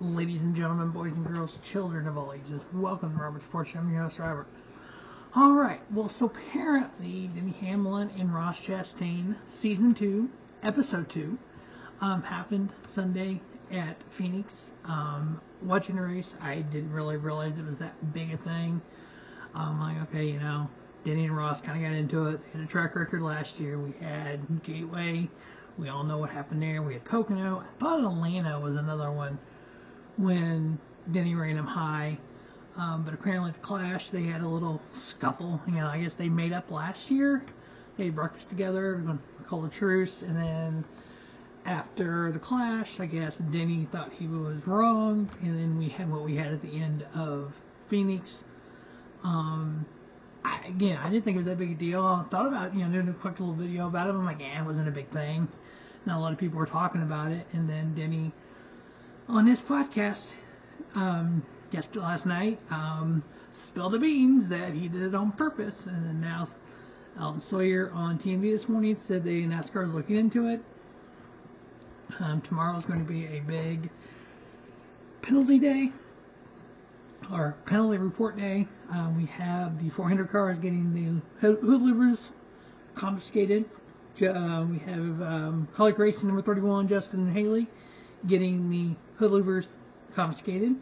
Ladies and gentlemen, boys and girls, children of all ages, welcome to Robert's Porch. I'm your host, Robert. Alright, well, so apparently Denny Hamlin and Ross Chastain, Season 2, Episode 2, happened Sunday at Phoenix. Watching the race, I didn't really realize it was that big a thing. Like, okay, you know, Denny and Ross kind of got into it. They had a track record last year. We had Gateway. We all know what happened there. We had Pocono. I thought Atlanta was another one when Denny ran him high. But apparently at the Clash, they had a little scuffle. You know, I guess they made up last year. They had breakfast together, called a truce, and then after the Clash, I guess Denny thought he was wrong, and then we had what we had at the end of Phoenix. I didn't think it was that big a deal. I thought about, doing a quick little video about it. I'm like, it wasn't a big thing. Not a lot of people were talking about it. And then Denny, on his podcast, last night, spilled the beans that he did it on purpose. And then now Alton Sawyer on TMV this morning said the NASCAR is looking into it. Tomorrow is going to be a big penalty day, or penalty report day. We have the 400 cars getting the hood louvers confiscated. We have Colleague Racing number 31, Justin Haley, getting the hood louvers confiscated.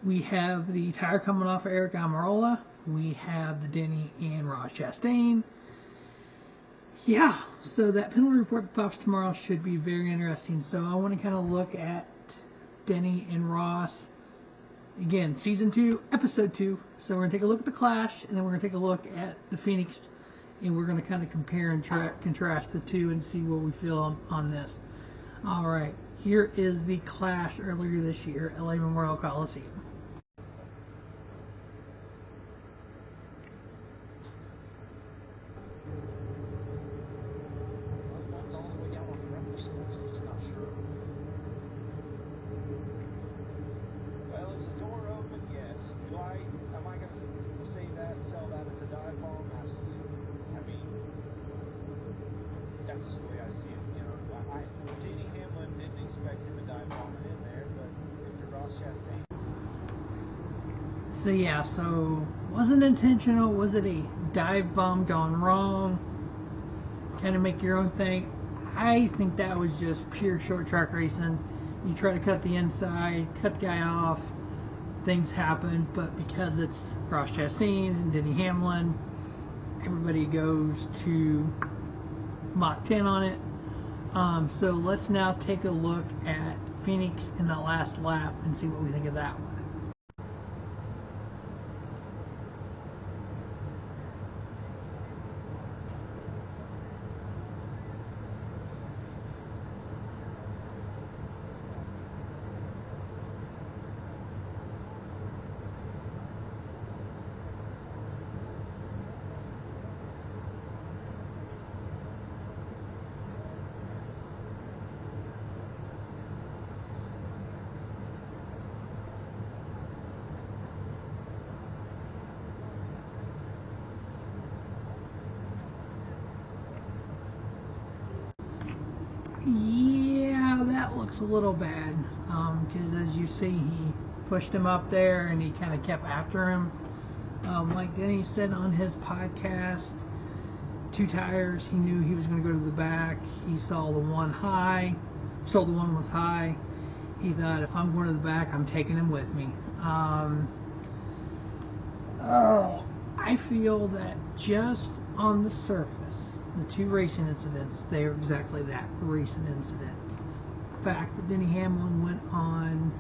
We have the tire coming off of Eric Almirola. We have the Denny and Ross Chastain. Yeah, so that penalty report that pops tomorrow should be very interesting. So I want to kind of look at Denny and Ross. Again, Season 2, Episode 2. So we're going to take a look at the Clash, and then we're going to take a look at the Phoenix, and we're going to kind of compare and contrast the two and see what we feel on this. All right, here is the Clash earlier this year, LA Memorial Coliseum. So yeah, so wasn't intentional. Was it a dive bomb gone wrong? Kind of make your own thing. I think that was just pure short track racing. You try to cut the inside, cut the guy off, things happen. But because it's Ross Chastain and Denny Hamlin, everybody goes to Mach 10 on it. So let's now take a look at Phoenix in that last lap and see what we think of that one. Yeah, that looks a little bad, because as you see, he pushed him up there and he kind of kept after him. Like Denny said on his podcast, two tires, he knew he was going to go to the back. He saw the one was high. He thought, if I'm going to the back, I'm taking him with me. I feel that just on the surface, the two racing incidents, they are exactly that, racing incidents. The fact that Denny Hamlin went on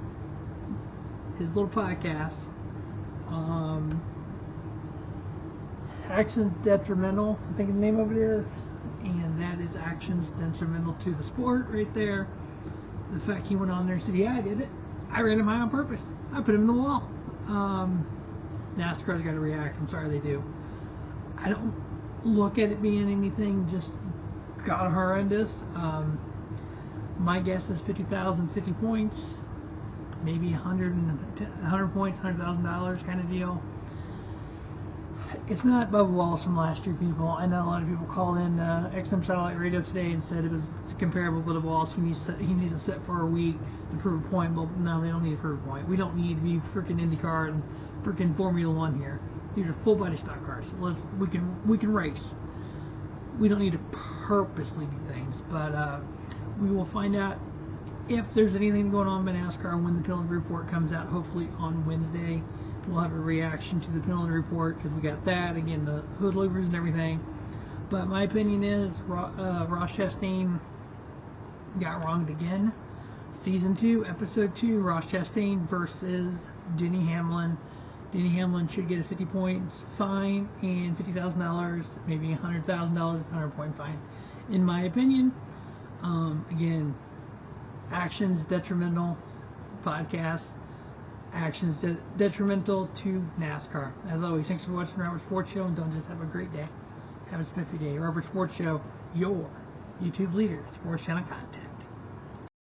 his little podcast, Actions Detrimental, I think the name of it is, and that is Actions Detrimental to the Sport right there. The fact he went on there and said, yeah, I did it. I ran him high on purpose. I put him in the wall. NASCAR's got to react. I'm sorry they do. I don't look at it being anything just god horrendous. My guess is 50,000, 50 points, maybe 100 points, $100,000 kind of deal. It's not Bubba Wallace from last year, people. I know a lot of people called in XM Satellite Radio today and said it was comparable to Bubba Wallace. He needs to sit for a week to prove a point. Well, no, they don't need to prove a point. We don't need to be freaking IndyCar and freaking Formula One here. These are full body stock cars. So we can race. We don't need to purposely do things, but we will find out if there's anything going on in NASCAR when the penalty report comes out. Hopefully on Wednesday. We'll have a reaction to the penalty report because we got that, again, the hood louvers and everything. But my opinion is Ross Chastain got wronged again. Season 2, Episode 2, Ross Chastain versus Denny Hamlin. Denny Hamlin should get a 50 points fine and $50,000, maybe $100,000, 100-point fine. In my opinion, again, actions detrimental podcast. Actions detrimental to NASCAR. As always, thanks for watching the Robert Sports Show, and don't just have a great day. Have a spiffy day. Robert Sports Show, your YouTube leader, sports channel content.